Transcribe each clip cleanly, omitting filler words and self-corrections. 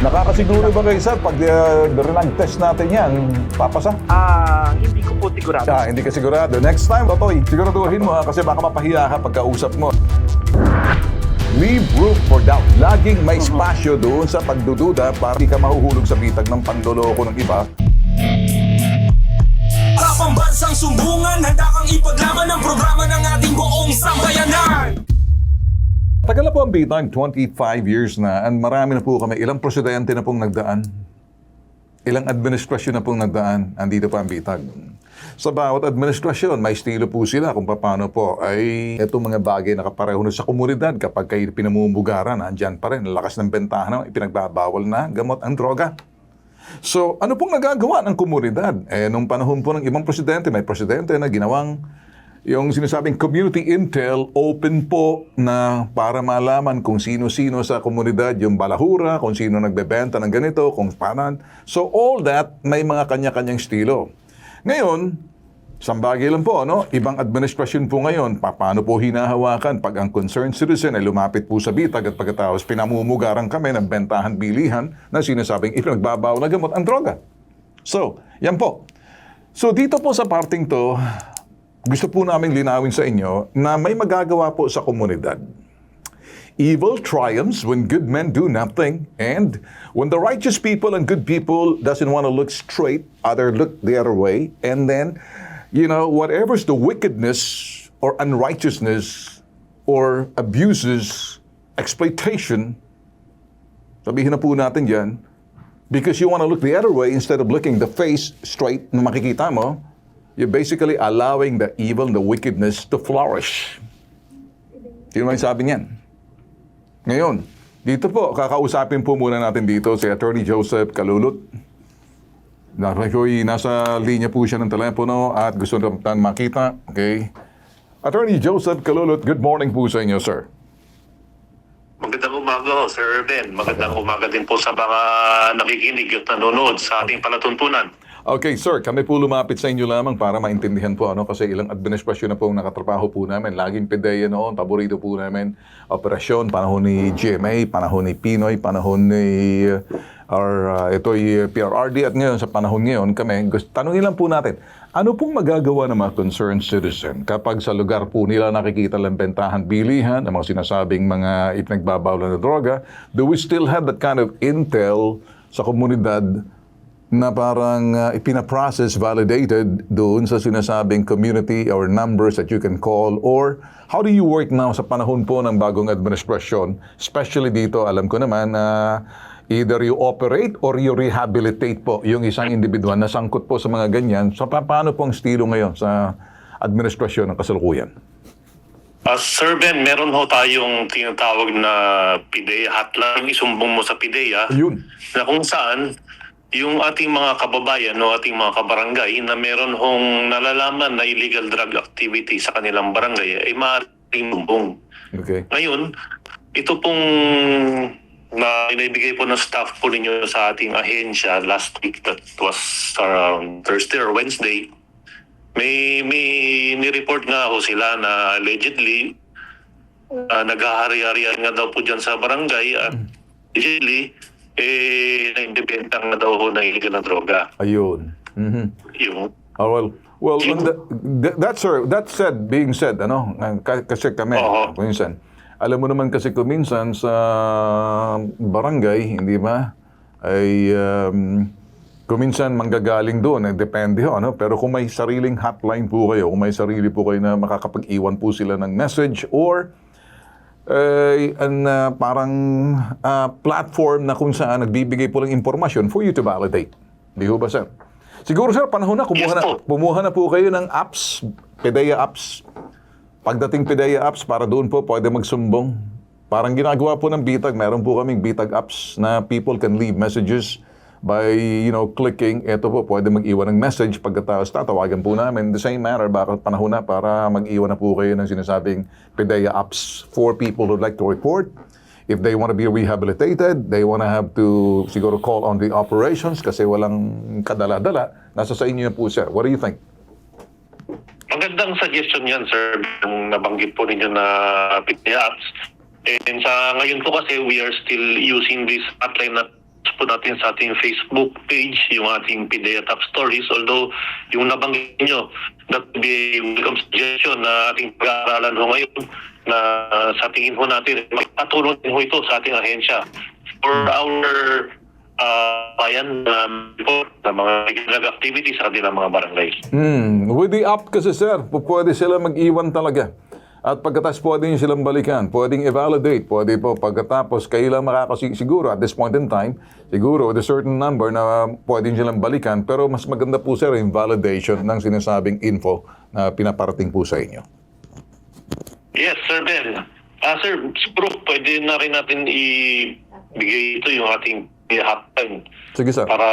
Nakakasiguro ba kayo, sir, pag test natin yan, papasa? Hindi ko po sigurado. Hindi ka sigurado. Next time, Totoy, siguraduhin mo kasi baka mapahiya ka pagkausap mo. Leave room for doubt. Laging may spasyo doon sa pagdududa para di ka mahuhulog sa bitag ng pandoloko ng iba. Para pambansang sumbungan, handa kang ipaglaban ang programa ng ating buong sambayanan. Tagal na po ang bitag, 25 years na, and marami na po kami. Ilang presidente na pong nagdaan. Ilang administrasyon na pong nagdaan. Andito pa ang bitag. Sa bawat administrasyon, may estilo po sila kung paano po ay itong mga bagay na kapareho na sa komunidad kapag kayo pinamumugaran, andyan pa rin. Lakas ng bentahan naman, ipinagbabawal na gamot ang droga. So, ano pong nagagawa ng komunidad? Nung panahon po ng ibang presidente, may presidente na ginawang yung sinasabing community intel open po na para malaman kung sino-sino sa komunidad yung balahura, kung sino nagbebenta ng ganito, kung paano. So all that, may mga kanya-kanyang estilo. Ngayon, sambagay lang po, no? Ibang administrasyon po ngayon, paano po hinahawakan pag ang concerned citizen ay lumapit po sa bitag at pagkatapos pinamumugaran kami ng bentahan bilihan na sinasabing ipinagbabawal na gamot ang droga. So, yan po. So dito po sa parting to, gusto po namin linawin sa inyo na may magagawa po sa komunidad. Evil triumphs when good men do nothing, and when the righteous people and good people doesn't want to look straight, other look the other way, and then, whatever's the wickedness or unrighteousness or abuses, exploitation, sabihin na po natin dyan, because you want to look the other way instead of looking the face straight na makikita mo, you're basically allowing the evil and the wickedness to flourish. Sino may sabi niyan? Ngayon, dito po, kakausapin po muna natin dito si Attorney Joseph Calulot. Nasa linya po siya ng telepono at gusto natin makita. Okay. Attorney Joseph Calulot, good morning po sa inyo, sir. Magandang umaga ho, Sir Erben. Magandang umaga din po sa mga nakikinig at nanonood sa ating palatuntunan. Okay, sir, kami po lumapit sa inyo lamang para maintindihan po kasi ilang administrasyon na po nakatrabaho po namin. Laging PDEA noon, paborito po namin. Operasyon, panahon ni GMA, panahon ni Pinoy, panahon ni ito'y PRRD at ngayon sa panahon ngayon kami, tanongin lang po natin, ano pong magagawa ng mga concerned citizen kapag sa lugar po nila nakikita lang bentahan bilihan, ng mga sinasabing mga ipinagbabawal na droga, do we still have that kind of intel sa komunidad na parang ipinaprocess, validated doon sa sinasabing community or numbers that you can call? Or how do you work now sa panahon po ng bagong administrasyon? Especially dito, alam ko naman na either you operate or you rehabilitate po yung isang individual na sangkot po sa mga ganyan. So paano po ang estilo ngayon sa administrasyon ng kasalukuyan? Sir Ben, meron ho tayong tinatawag na PDEA hotline. Isumbong mo sa PDEA Yun. na kung saan yung ating mga kababayan o ating mga kabarangay na meron hong nalalaman na illegal drug activity sa kanilang barangay ay maaaring sumbong. Okay. Ngayon, ito pong na inibigay po ng staff po ninyo sa ating ahensya last week, that was around Thursday or Wednesday, may ni-report nga ho sila na allegedly naghahari-harian nga daw po dyan sa barangay at allegedly naindibenta nga daw ho na illegal na droga. Ayun. Mm-hmm. Yung Well, that being said, kasi kami, minsan, alam mo naman kasi kuminsan sa barangay, hindi ba, ay kuminsan manggagaling doon, depende ho, pero kung may sariling hotline po kayo, kung may sarili po kayo na makakapag-iwan po sila ng message or parang platform na kung saan nagbibigay po ng impormasyon for you to validate. Di ho ba, sir? Siguro, sir, panahon na, kumuha na po kayo ng apps, PDEA apps. Pagdating PDEA apps, para doon po pwede magsumbong. Parang ginagawa po ng bitag, meron po kaming bitag apps na people can leave messages by, clicking. Ito po, pwede mag-iwan ng message. Pagkatapos tatawagan po namin. The same matter, bakit panahon na para mag-iwan na po kayo ng sinasabing PDEA apps for people who'd like to report. If they want to be rehabilitated, they want to have to siguro call on the operations kasi walang kadala-dala. Nasa sa inyo po, sir. What do you think? magandang suggestion yan, sir, yung nabanggit po ninyo na PDEA apps. And sa ngayon po kasi, we are still using this hotline na po natin sa ating Facebook page yung ating PIDEA Top Stories. Although yung nabanggit nyo, that would be a welcome suggestion na ating pag-aaralan ho ngayon na sa tingin ho natin, magpatulong din ho ito sa ating ahensya for our bayan na mga regular activities sa kanilang mga barangay. With the app kasi sir, pwede sila mag-iwan talaga. At pagkatapos pwede nyo silang balikan, pwedeng i-validate, pwede po pagkatapos kayo lang makakasiguro at this point in time, siguro with a certain number na pwede nyo silang balikan, pero mas maganda po sir yung validation ng sinasabing info na pinaparating po sa inyo. Yes, Sir Ben. Sir, siguro pwede na rin natin ibigay ito yung ating hotline Sige sir. para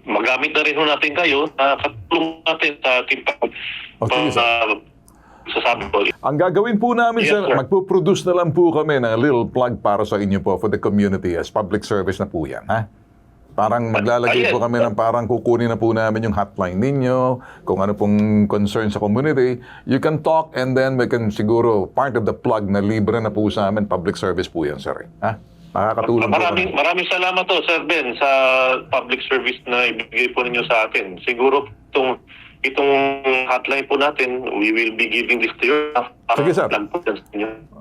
magamit na rin ho natin kayo na katulong natin sa ating sige, sir. sasabi ko. Ang gagawin po namin, Yes, sir, sir. magpo-produce na lang po kami ng little plug para sa inyo po for the community as public service na po yan, ha? Parang maglalagay po kami ng parang kukunin na po namin yung hotline ninyo, kung ano pong concern sa community. You can talk and then we can siguro part of the plug na libre na po sa amin, public service po yan, sir. Ha? Makakatulong po kami. Maraming salamat to, Sir Ben, sa public service na ibigay po ninyo sa atin. Siguro itong hotline po natin, we will be giving this to you. Sige, sir.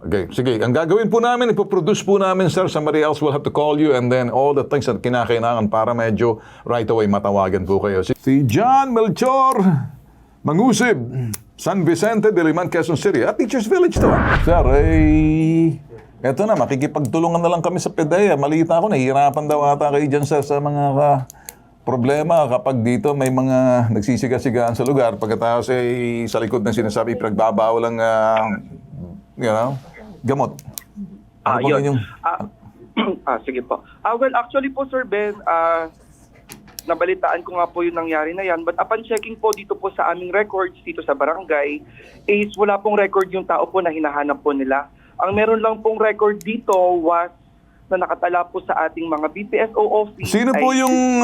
Okay, sige. Ang gagawin po namin, ipoproduce po namin, sir. Somebody else will have to call you and then all the things that kinakailangan para medyo right away matawagan po kayo. Si John Melchor Mangusib, San Vicente de Liman, Quezon City. At Teachers Village to. Sir, eto na, makikipagtulungan na lang kami sa PIDEA. Malita ako, nahihirapan daw ata kayo dyan, sir, sa mga problema kapag dito may mga nagsisiga-sigaan sa lugar pagkatapos sa likod ng sinasabi pinagbabawal ang gamot. Ano po Yun. ninyong... Sige po. Well, actually po, Sir Ben, nabalitaan ko nga po yung nangyari na yan. But upon checking po dito po sa aming records dito sa barangay, is wala pong record yung tao po na hinahanap po nila. Ang meron lang pong record dito was na nakatala po sa ating mga BPSO office. Sino po yung...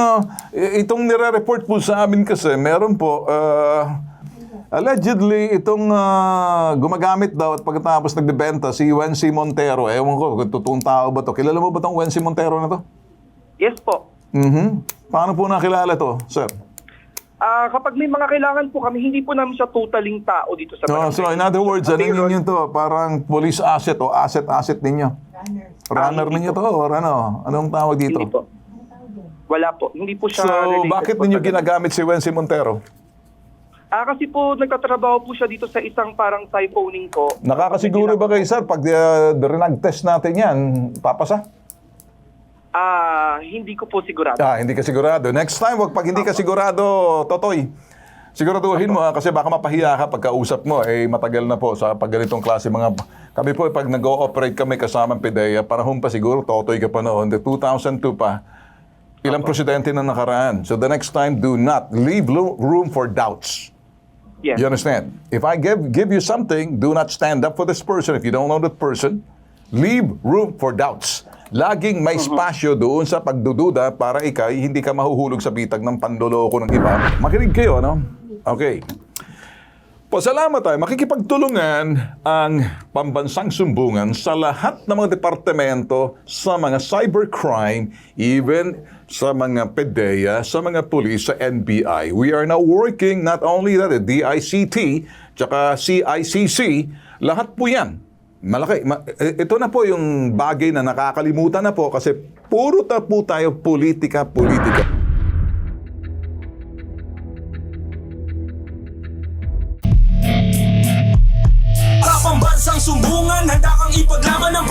itong nire-report po sa amin kasi, meron po... allegedly, itong gumagamit daw at pagkatapos nagbebenta si Wency Montero. Ewan ko, totoong tao ba to? Kilala mo ba itong Wency Montero na to? Yes po. Paano po nakilala to, sir? Kapag may mga kailangan po kami, hindi po namin siya totaling tao dito sa barangay. So, in other words, ano ninyo to? Parang police asset o asset ninyo? Runner ninyo to or ano? Anong tawag dito? Hindi po. Wala po. Hindi po siya So, related bakit po ninyo sa- ginagamit si Wency Montero? Kasi po nagtatrabaho po siya dito sa isang parang typhoning ko. Nakakasiguro ba kayo, sir, pag renag-test natin yan, papasa? Hindi ko po sigurado. Hindi ka sigurado. Next time, pag hindi ka sigurado, Totoy, siguraduhin mo kasi baka mapahiya ka pagkausap mo, matagal na po sa pagganitong klase mga... Kami po, pag nag-ooperate kami kasama PIDEA, panahon pa siguro, Totoy ka pa noon, 2002 pa, ilang presidente na nakaraan. So the next time, do not leave room for doubts. Yes. You understand? If I give you something, do not stand up for this person. If you don't know that person, leave room for doubts. Laging may spasyo doon sa pagdududa para ikay hindi ka mahuhulog sa bitag ng pandoloko ng iba. Makinig kayo, no? Okay. Pasalamat tayo. Makikipagtulungan ang pambansang sumbungan sa lahat ng mga departamento sa mga cybercrime, even sa mga PIDEA, sa mga pulis, sa NBI. We are now working not only that, DICT, tsaka CICC, lahat po yan. Malaki. Ito na po yung bagay na nakakalimutan na po kasi puro po tayo politika. Pambansang sumbungan, handa kang ipaglaban ng